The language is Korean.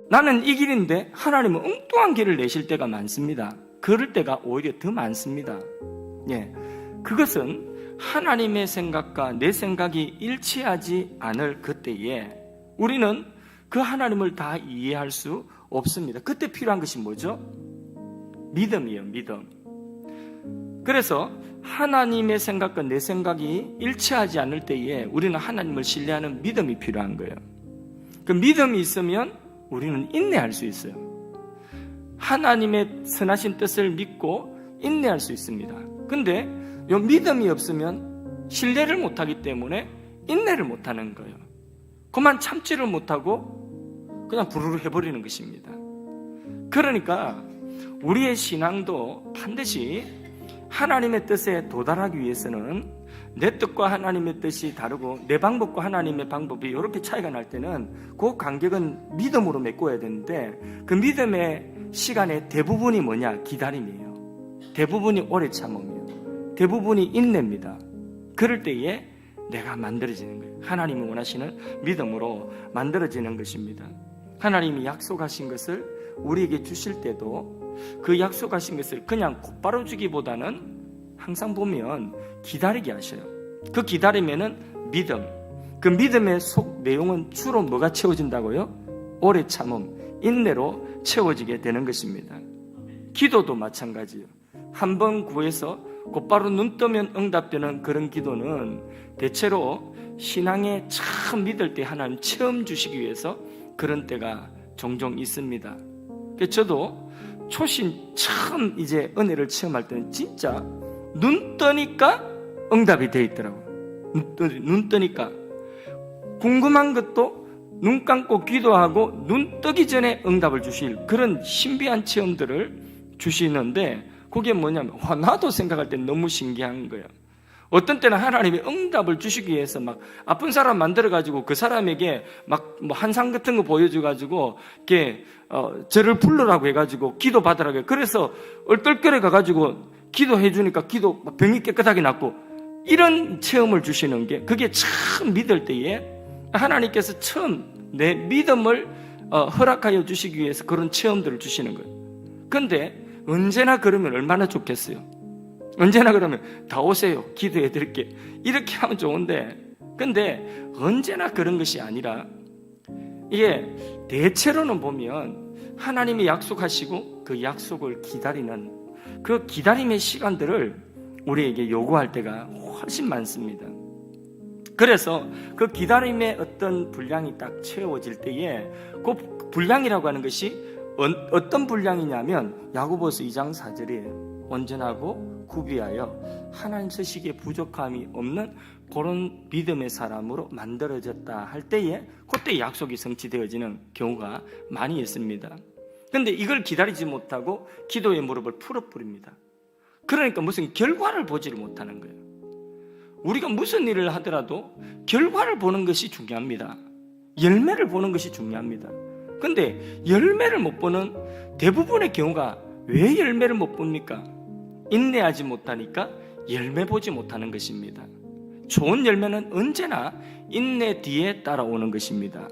나는 이 길인데 하나님은 엉뚱한 길을 내실 때가 많습니다. 그럴 때가 오히려 더 많습니다. 예, 그것은 하나님의 생각과 내 생각이 일치하지 않을 그때에 우리는 그 하나님을 다 이해할 수 없습니다. 그때 필요한 것이 뭐죠? 믿음이에요, 믿음. 그래서 하나님의 생각과 내 생각이 일치하지 않을 때에 우리는 하나님을 신뢰하는 믿음이 필요한 거예요. 그 믿음이 있으면 우리는 인내할 수 있어요. 하나님의 선하신 뜻을 믿고 인내할 수 있습니다. 근데 이 믿음이 없으면 신뢰를 못하기 때문에 인내를 못하는 거예요. 그만 참지를 못하고 그냥 부르르 해버리는 것입니다. 그러니까 우리의 신앙도 반드시 하나님의 뜻에 도달하기 위해서는 내 뜻과 하나님의 뜻이 다르고 내 방법과 하나님의 방법이 이렇게 차이가 날 때는 그 간격은 믿음으로 메꿔야 되는데 그 믿음의 시간의 대부분이 뭐냐? 기다림이에요. 대부분이 오래 참음이에요. 대부분이 인내입니다. 그럴 때에 내가 만들어지는 거예요. 하나님이 원하시는 믿음으로 만들어지는 것입니다. 하나님이 약속하신 것을 우리에게 주실 때도 그 약속하신 것을 그냥 곧바로 주기보다는 항상 보면 기다리게 하셔요. 그 기다리면은 믿음, 그 믿음의 속 내용은 주로 뭐가 채워진다고요? 오래 참음, 인내로 채워지게 되는 것입니다. 기도도 마찬가지예요. 한 번 구해서 곧바로 눈 뜨면 응답되는 그런 기도는 대체로 신앙에 참 믿을 때 하나님 체험 주시기 위해서 그런 때가 종종 있습니다. 저도 초신 처음 이제 은혜를 체험할 때는 진짜 눈 뜨니까 응답이 돼 있더라고요. 눈 뜨니까 궁금한 것도 눈 감고 기도하고 눈 뜨기 전에 응답을 주실 그런 신비한 체험들을 주시는데 그게 뭐냐면 나도 생각할 때 너무 신기한 거예요. 어떤 때는 하나님이 응답을 주시기 위해서 막 아픈 사람 만들어가지고 그 사람에게 막 뭐 한상 같은 거 보여줘가지고 이렇게 저를 부르라고 해가지고 기도 받으라고 해요. 그래서 얼떨결에 가가지고 기도해 주니까 병이 깨끗하게 낫고 이런 체험을 주시는 게 그게 참 믿을 때에 하나님께서 처음 내 믿음을 허락하여 주시기 위해서 그런 체험들을 주시는 거예요. 그런데 언제나 그러면 얼마나 좋겠어요. 언제나 그러면 다 오세요. 기도해 드릴게. 이렇게 하면 좋은데 근데 언제나 그런 것이 아니라 이게 대체로는 보면 하나님이 약속하시고 그 약속을 기다리는 그 기다림의 시간들을 우리에게 요구할 때가 훨씬 많습니다. 그래서 그 기다림의 어떤 분량이 딱 채워질 때에 그 분량이라고 하는 것이 어떤 분량이냐면 야고보서 2장 4절에 온전하고 구비하여 하나님 서식에 부족함이 없는 그런 믿음의 사람으로 만들어졌다 할 때에 그때 약속이 성취되어지는 경우가 많이 있습니다. 그런데 이걸 기다리지 못하고 기도의 무릎을 풀어버립니다. 그러니까 무슨 결과를 보지를 못하는 거예요. 우리가 무슨 일을 하더라도 결과를 보는 것이 중요합니다. 열매를 보는 것이 중요합니다. 그런데 열매를 못 보는 대부분의 경우가 왜 열매를 못 봅니까? 인내하지 못하니까 열매 보지 못하는 것입니다. 좋은 열매는 언제나 인내 뒤에 따라오는 것입니다.